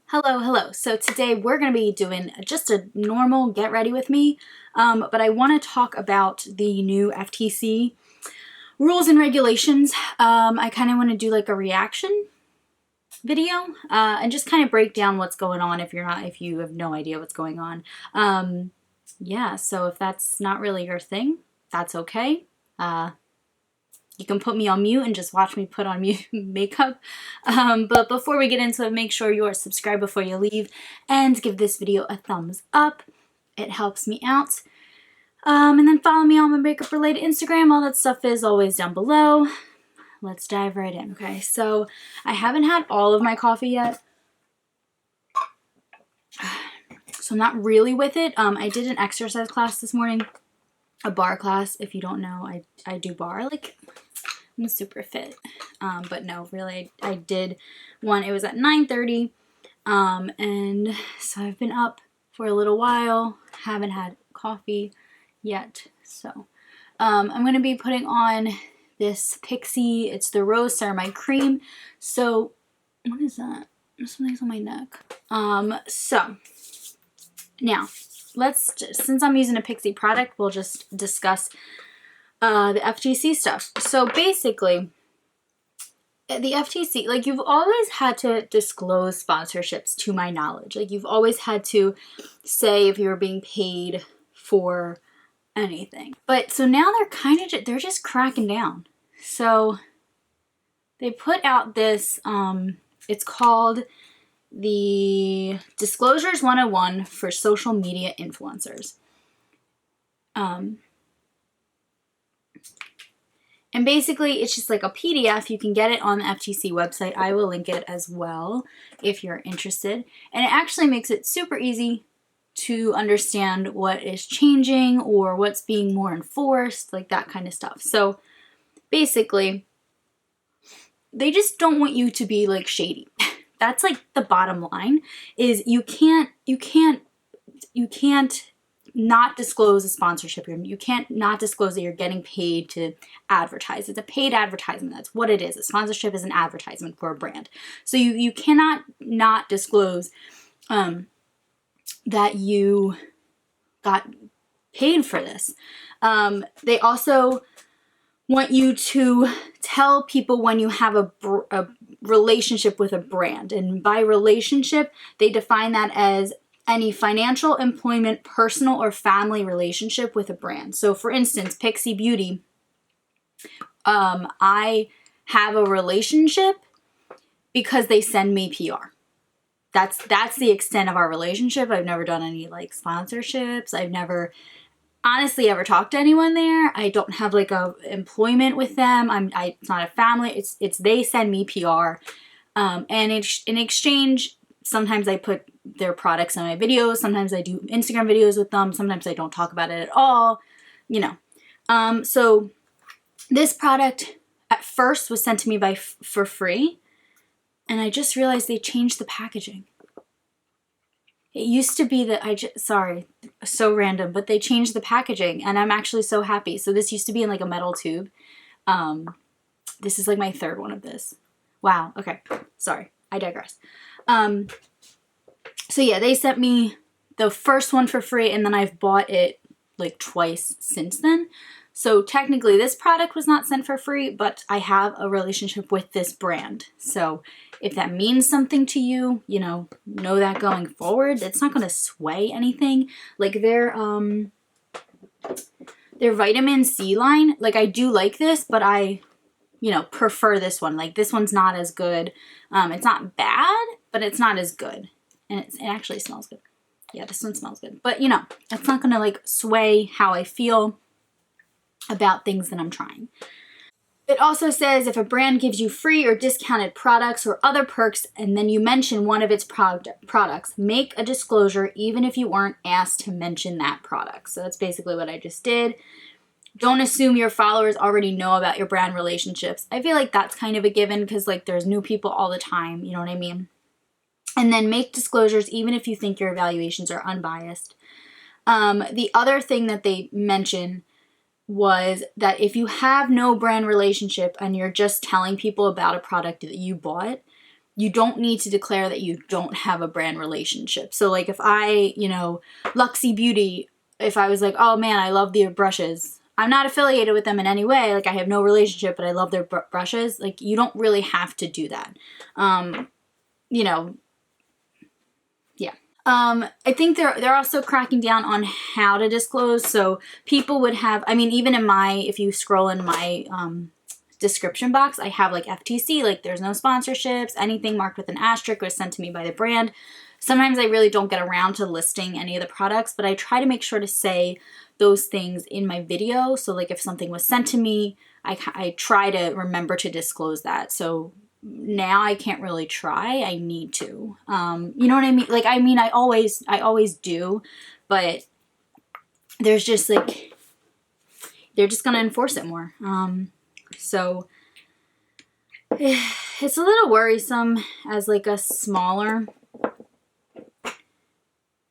Hello. So today we're going to be doing just a normal get ready with me, but I want to talk about the new FTC rules and regulations. I kind of want to do like a reaction video and just kind of break down what's going on if you have no idea what's going on. Yeah, so if that's not really your thing, that's okay. You can put me on mute and just watch me put on mute makeup. But before we get into it, make sure you are subscribed before you leave and give this video a thumbs up. It helps me out. And then follow me on my makeup related Instagram. All that stuff is always down below. Let's dive right in. Okay, so I haven't had all of my coffee yet, so I'm not really with it. I did an exercise class this morning, a bar class. If you don't know, I do bar. Like, I'm super fit, but no, really, I did one. It was at 9:30, and so I've been up for a little while, haven't had coffee yet, so I'm going to be putting on this Pixie. It's the Rose Ceramide Cream. So, what is that? Something's on my neck. So, now, since I'm using a Pixie product, we'll just discuss the FTC stuff. So basically, the FTC, like, you've always had to disclose sponsorships to my knowledge. Like, you've always had to say if you were being paid for anything. But so now they're just cracking down. So they put out this, it's called the Disclosures 101 for Social Media Influencers. And basically, it's just like a PDF. You can get it on the FTC website. I will link it as well if you're interested. And it actually makes it super easy to understand what is changing or what's being more enforced, like that kind of stuff. So basically, they just don't want you to be like shady. That's like the bottom line, is you can't not disclose a sponsorship. You can't not disclose that you're getting paid to advertise. It's a paid advertisement. That's what it is. A sponsorship is an advertisement for a brand. So you cannot not disclose that you got paid for this. They also want you to tell people when you have a relationship with a brand. And by relationship, they define that as any financial, employment, personal, or family relationship with a brand. So for instance, Pixie Beauty, I have a relationship because they send me PR. That's the extent of our relationship. I've never done any like sponsorships. I've never honestly ever talked to anyone there. I don't have like a employment with them. It's not a family. It's they send me PR. And in exchange, sometimes I put their products on my videos. Sometimes I do Instagram videos with them. Sometimes I don't talk about it at all, you know. So this product at first was sent to me for free. And I just realized they changed the packaging. It used to be that sorry, so random, but they changed the packaging and I'm actually so happy. So this used to be in like a metal tube. This is like my third one of this. Wow. Okay. Sorry. I digress. So yeah, they sent me the first one for free and then I've bought it like twice since then. So technically this product was not sent for free, but I have a relationship with this brand. So if that means something to you, you know that going forward, it's not going to sway anything. Like their vitamin C line, like I do like this, but I, prefer this one. Like this one's not as good. It's not bad, but it's not as good. And it actually smells good. Yeah, this one smells good. But, it's not going to like sway how I feel about things that I'm trying. It also says if a brand gives you free or discounted products or other perks and then you mention one of its products, make a disclosure even if you weren't asked to mention that product. So that's basically what I just did. Don't assume your followers already know about your brand relationships. I feel like that's kind of a given because like there's new people all the time, you know what I mean? And then make disclosures even if you think your evaluations are unbiased. The other thing that they mention was that if you have no brand relationship and you're just telling people about a product that you bought, you don't need to declare that you don't have a brand relationship. So like if I, you know, Luxy Beauty, if I was like, oh man, I love their brushes, I'm not affiliated with them in any way, like I have no relationship, but I love their brushes, like you don't really have to do that. You know, yeah. I think they're also cracking down on how to disclose. So people would have, I mean, even in my, if you scroll in my description box, I have like FTC, like there's no sponsorships, anything marked with an asterisk was sent to me by the brand. Sometimes I really don't get around to listing any of the products, but I try to make sure to say those things in my video. So like if something was sent to me, I try to remember to disclose that. So now I can't really try. I need to. You know what I mean? Like, I mean, I always do, but there's just like, they're just going to enforce it more. So it's a little worrisome as like a smaller,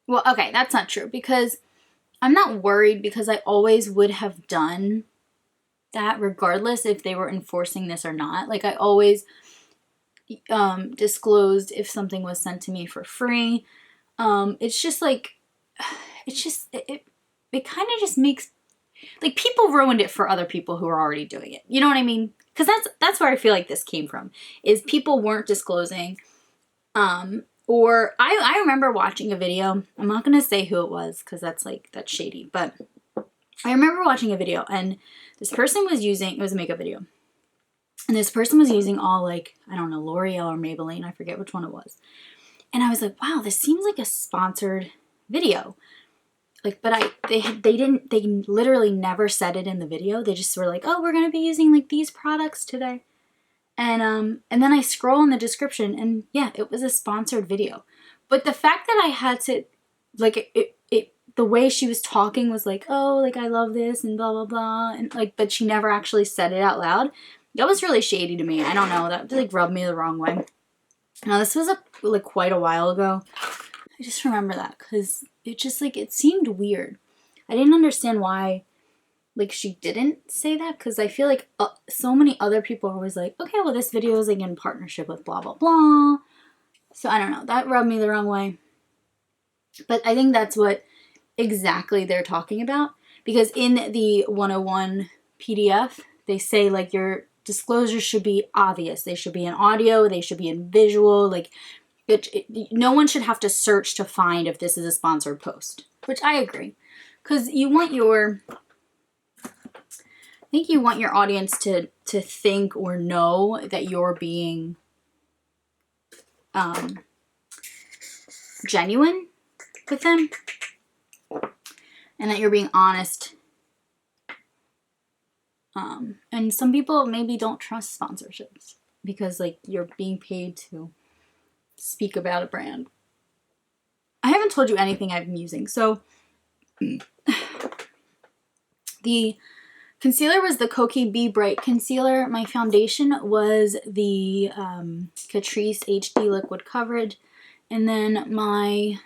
well, okay, that's not true because I'm not worried because I always would have done that regardless if they were enforcing this or not. Like I always disclosed if something was sent to me for free. It's just like, it kind of just makes, like people ruined it for other people who are already doing it. You know what I mean? Because that's where I feel like this came from, is people weren't disclosing. Or I remember watching a video. I'm not going to say who it was because that's shady. But I remember watching a video and this person was using, it was a makeup video. And this person was using all like, I don't know, L'Oreal or Maybelline. I forget which one it was. And I was like, wow, this seems like a sponsored video. Like, but they literally never said it in the video. They just were like, oh, we're going to be using like these products today. And then I scroll in the description and yeah, it was a sponsored video. But the fact that I had to, like, the way she was talking was like, oh, like I love this and blah, blah, blah. And like, but she never actually said it out loud. That was really shady to me. I don't know. That like rubbed me the wrong way. Now this was like quite a while ago. I just remember that because it just like, it seemed weird. I didn't understand why like she didn't say that because I feel like so many other people are always like, okay, well this video is like in partnership with blah, blah, blah. So I don't know. That rubbed me the wrong way. But I think that's what exactly they're talking about because in the 101 PDF, they say like your disclosures should be obvious. They should be in audio. They should be in visual. Like no one should have to search to find if this is a sponsored post, which I agree. Because you want your, I think you want your audience to think or know that you're being genuine with them and that you're being honest. And some people maybe don't trust sponsorships because like you're being paid to speak about a brand. I haven't told you anything I've been using. So the concealer was the Kokie Be Bright concealer. My foundation was the Catrice HD Liquid Coverage. And then my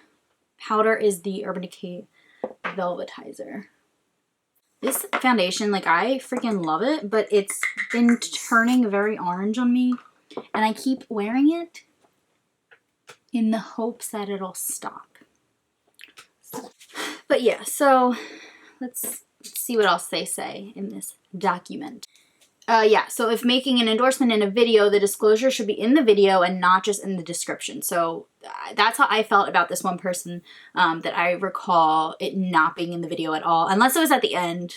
powder is the Urban Decay Velvetizer. This foundation, like I freaking love it, but it's been turning very orange on me. And I keep wearing it in the hopes that it'll stop. But yeah, so let's see what else they say in this document. Yeah, so if making an endorsement in a video, the disclosure should be in the video and not just in the description. So that's how I felt about this one person, that I recall it not being in the video at all. Unless it was at the end.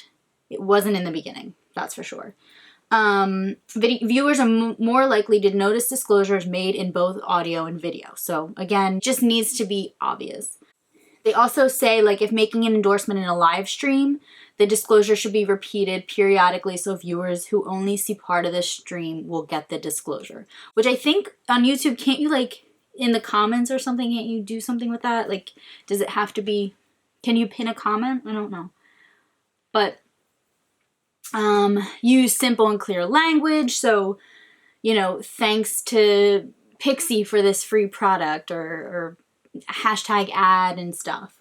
It wasn't in the beginning, that's for sure. Viewers are more likely to notice disclosures made in both audio and video. So again, just needs to be obvious. They also say, like, if making an endorsement in a live stream, the disclosure should be repeated periodically so viewers who only see part of the stream will get the disclosure. Which I think on YouTube, can't you, like, in the comments or something, can't you do something with that? Like, does it have to be, can you pin a comment? I don't know. But use simple and clear language. So, you know, thanks to Pixie for this free product, or hashtag ad and stuff.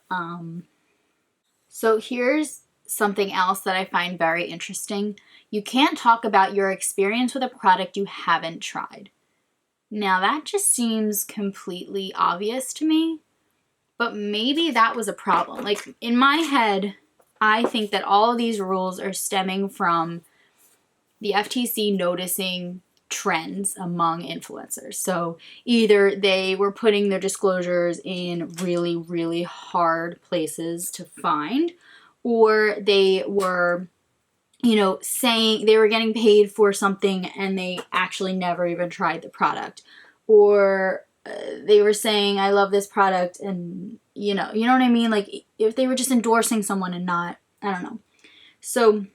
So here's something else that I find very interesting. You can't talk about your experience with a product you haven't tried. Now that just seems completely obvious to me, but maybe that was a problem. Like in my head, I think that all of these rules are stemming from the FTC noticing trends among influencers. So either they were putting their disclosures in really, really hard places to find, or they were, you know, saying they were getting paid for something and they actually never even tried the product, or they were saying, I love this product, and you know what I mean? Like if they were just endorsing someone and not, I don't know. So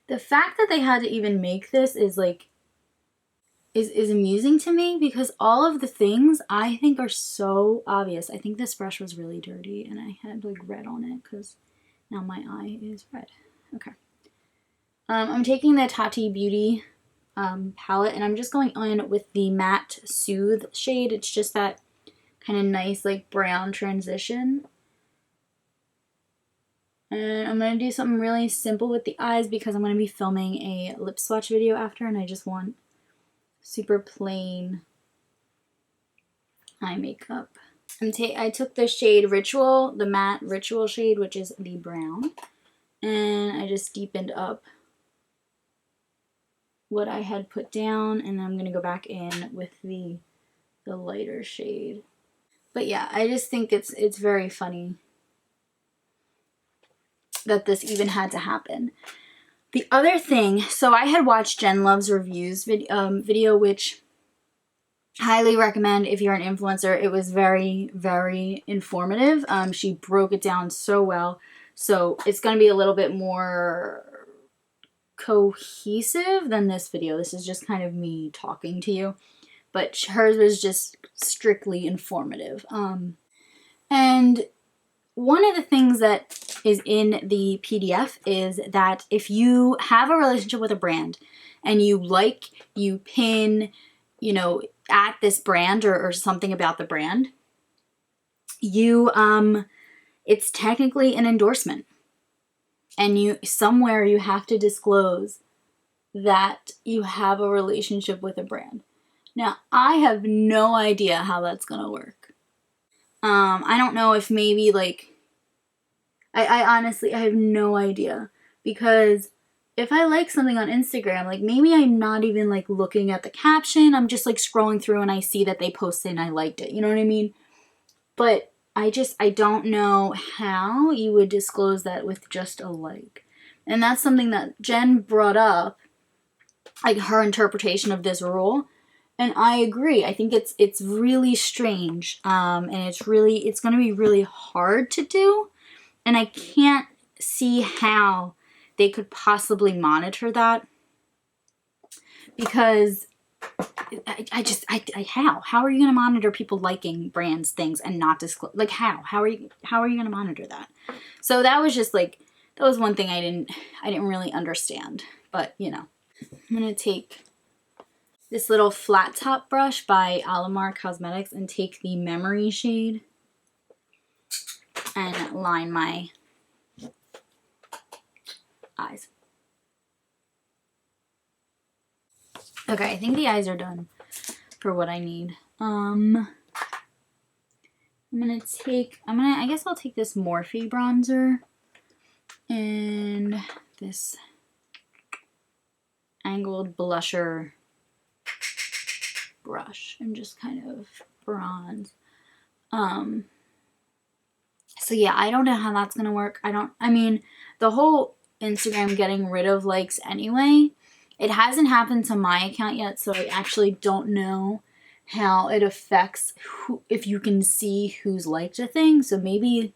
the fact that they had to even make this is like, is amusing to me, because all of the things I think are so obvious. I think this brush was really dirty and I had like red on it because now my eye is red. Okay. I'm taking the Tati Beauty palette and I'm just going in with the Matte Soothe shade. It's just that kind of nice like brown transition. And I'm going to do something really simple with the eyes because I'm going to be filming a lip swatch video after and I just want super plain eye makeup. I took the shade Ritual, the matte Ritual shade, which is the brown, and I just deepened up what I had put down, and then I'm going to go back in with the lighter shade. But yeah, I just think it's very funny that this even had to happen. The other thing, so I had watched JenLuvsReviews video, which highly recommend if you're an influencer. It was very, very informative. She broke it down so well. So it's going to be a little bit more cohesive than this video. This is just kind of me talking to you. But hers was just strictly informative. And one of the things that is in the PDF is that if you have a relationship with a brand and you pin, you know, at this brand or something about the brand, it's technically an endorsement. And somewhere you have to disclose that you have a relationship with a brand. Now, I have no idea how that's gonna work. I don't know if maybe like, I honestly, I have no idea, because if I like something on Instagram, like maybe I'm not even like looking at the caption, I'm just like scrolling through and I see that they posted and I liked it, you know what I mean? But I don't know how you would disclose that with just a like. And that's something that Jen brought up, like her interpretation of this rule. And I agree. I think it's really strange, and it's going to be really hard to do, and I can't see how they could possibly monitor that, because how are you going to monitor people liking brands things and not disclose? Like how are you going to monitor that? So that was just like, that was one thing I didn't really understand. But you know, I'm gonna take this little flat top brush by Alamar Cosmetics and take the Memory shade and line my eyes. Okay, I think the eyes are done for what I need. I guess I'll take this Morphe bronzer and this angled blusher brush and just kind of bronze. So yeah, I don't know how that's gonna work. I mean, the whole Instagram getting rid of likes anyway, it hasn't happened to my account yet, so I actually don't know how it affects if you can see who's liked a thing. So maybe,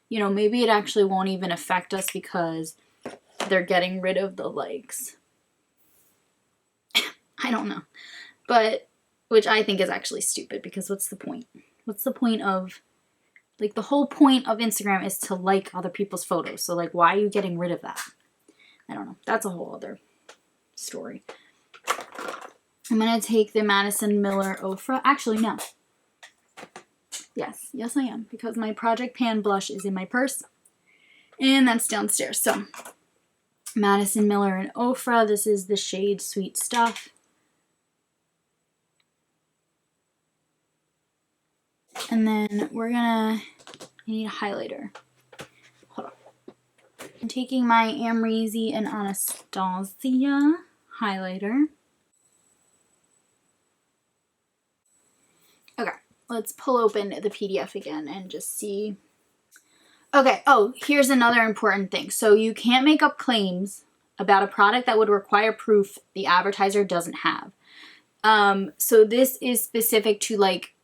you know, maybe it actually won't even affect us because they're getting rid of the likes. I don't know. But, which I think is actually stupid, because what's the point? What's the point of, like, the whole point of Instagram is to like other people's photos. So, like, why are you getting rid of that? I don't know. That's a whole other story. I'm going to take the Madison Miller Ofra. Actually, no. Yes, I am, because my Project Pan blush is in my purse, and that's downstairs. So, Madison Miller and Ofra. This is the shade Sweet Stuff. And then I need a highlighter. Hold on. I'm taking my Amrezy and Anastasia highlighter. Okay, let's pull open the PDF again and just see. Okay, oh, here's another important thing. So you can't make up claims about a product that would require proof the advertiser doesn't have. So this is specific to like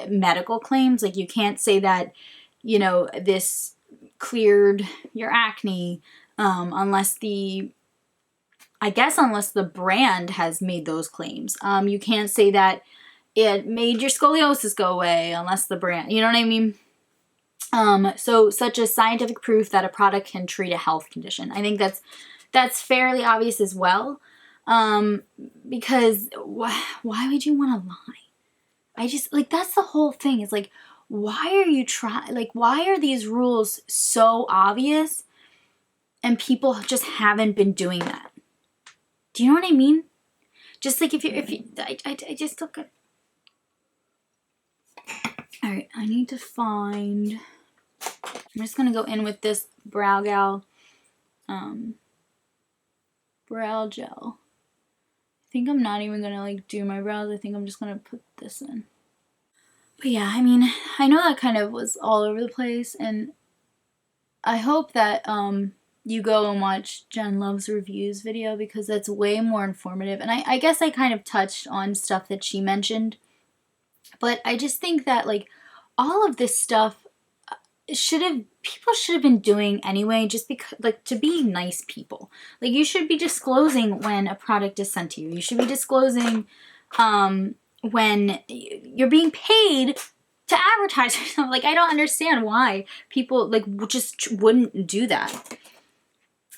medical claims. Like you can't say that, you know, this cleared your acne unless the brand has made those claims. You can't say that it made your scoliosis go away unless the brand, you know what I mean? So such as scientific proof that a product can treat a health condition. I think that's fairly obvious as well. Because why would you want to lie? I just, like, that's the whole thing. It's like, why are these rules so obvious and people just haven't been doing that? Do you know what I mean? Just like I just look at. All right, I need to find. I'm just gonna go in with this Brow Gal, brow gel. I think I'm not even gonna like do my brows. I think I'm just gonna put this in. But yeah, I mean, I know that kind of was all over the place, and I hope that you go and watch JenLuvsReviews video because that's way more informative. And I guess I kind of touched on stuff that she mentioned, but I just think that like all of this stuff people should have been doing anyway, just because, like, to be nice people. Like, you should be disclosing when a product is sent to you. You should be disclosing when you're being paid to advertise or something. Like, I don't understand why people, like, just wouldn't do that.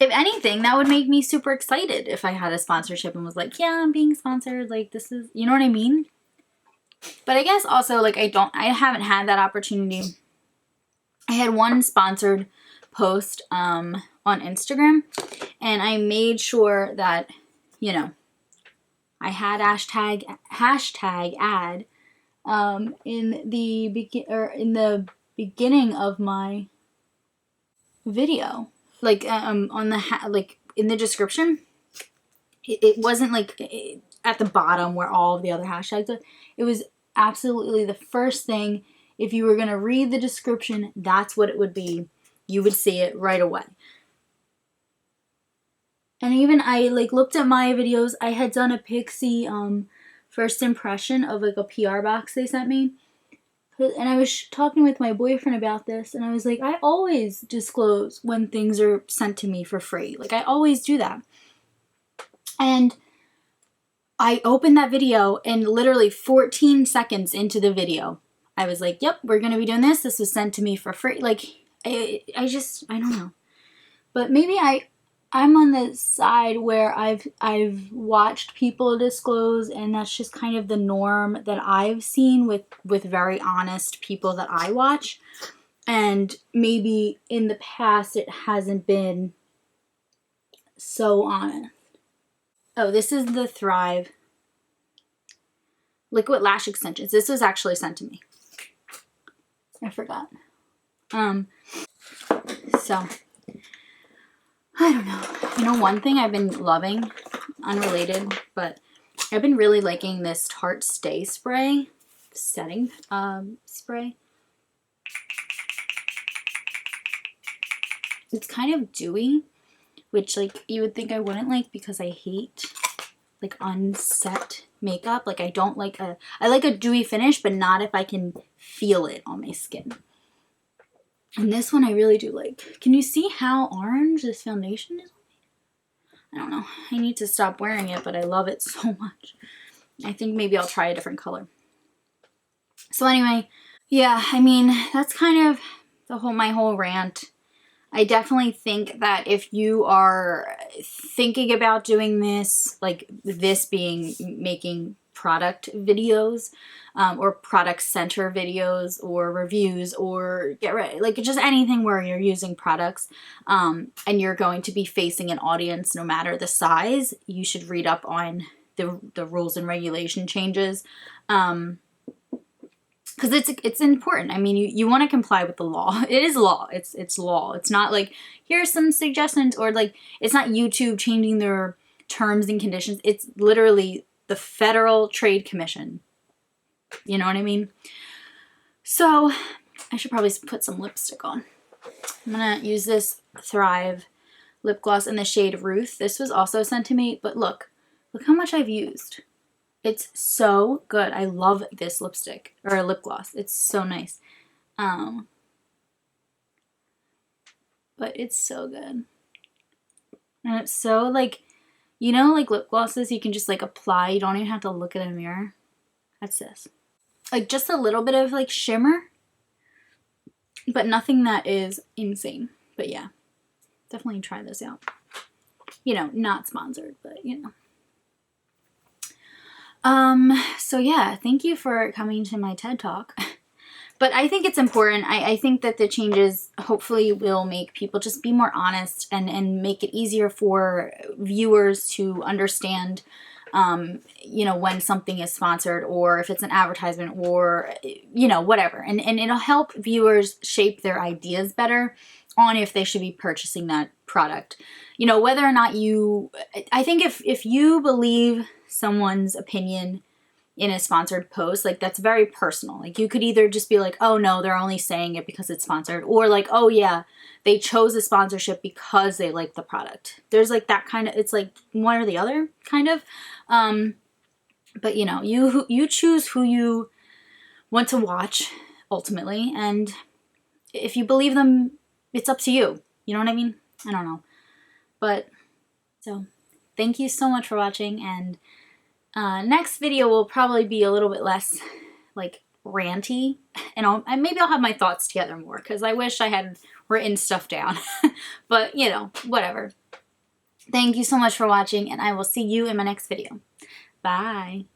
If anything, that would make me super excited if I had a sponsorship and was like, yeah, I'm being sponsored. Like, this is, you know what I mean? But I guess also, like, I haven't had that opportunity. I had one sponsored post on Instagram, and I made sure that, you know, I had hashtag ad in the beginning of my video, like on the like in the description. It wasn't like at the bottom where all of the other hashtags are. It was absolutely the first thing. If you were going to read the description, that's what it would be. You would see it right away. And even I like looked at my videos. I had done a Pixie first impression of like a PR box they sent me. And I was talking with my boyfriend about this, and I was like, I always disclose when things are sent to me for free. Like, I always do that. And I opened that video, and literally 14 seconds into the video, I was like, yep, we're going to be doing this. This was sent to me for free. Like, I don't know. But maybe I'm on the side where I've watched people disclose, and that's just kind of the norm that I've seen with very honest people that I watch. And maybe in the past it hasn't been so honest. Oh, this is the Thrive Liquid Lash Extensions. This was actually sent to me. I forgot. So, I don't know. You know, one thing I've been loving, unrelated, but I've been really liking this Tarte Stay Spray, setting spray. It's kind of dewy, which, like, you would think I wouldn't like because I hate, like, unset makeup. Like, I like a dewy finish, but not if I can feel it on my skin. And this one I really do like. Can you see how orange this foundation is? I don't know. I need to stop wearing it, but I love it so much. I think maybe I'll try a different color. So anyway, yeah, I mean, that's kind of my whole rant. I definitely think that if you are thinking about doing this, like this being making product videos or product center videos or reviews or get ready, like just anything where you're using products and you're going to be facing an audience no matter the size, you should read up on the rules and regulation changes. because it's important. I mean, you want to comply with the law. It is law. It's law. It's not like, here's some suggestions, or like, it's not YouTube changing their terms and conditions. It's literally the Federal Trade Commission. You know what I mean? So I should probably put some lipstick on. I'm gonna use this Thrive lip gloss in the shade Ruth. This was also sent to me, but look how much I've used. It's so good. I love this lipstick, or lip gloss. It's so nice. But it's so good. And it's so like, you know, like lip glosses you can just like apply. You don't even have to look at a mirror. That's this. Like just a little bit of like shimmer, but nothing that is insane. But yeah, definitely try this out. You know, not sponsored, but you know. So yeah, thank you for coming to my TED Talk. But I think it's important. I think that the changes hopefully will make people just be more honest and make it easier for viewers to understand, you know, when something is sponsored, or if it's an advertisement, or, you know, whatever. And it'll help viewers shape their ideas better on if they should be purchasing that product. You know, whether or not I think if you believe someone's opinion in a sponsored post, like that's very personal. Like you could either just be like, oh no, they're only saying it because it's sponsored, or like, oh yeah, they chose the sponsorship because they like the product. There's like that kind of, it's like one or the other kind of. But you know, you choose who you want to watch ultimately, and if you believe them, it's up to you. You know what I mean? I don't know. But so thank you so much for watching, and next video will probably be a little bit less like ranty, and maybe I'll have my thoughts together more, because I wish I had written stuff down. But you know, whatever. Thank you so much for watching, and I will see you in my next video. Bye.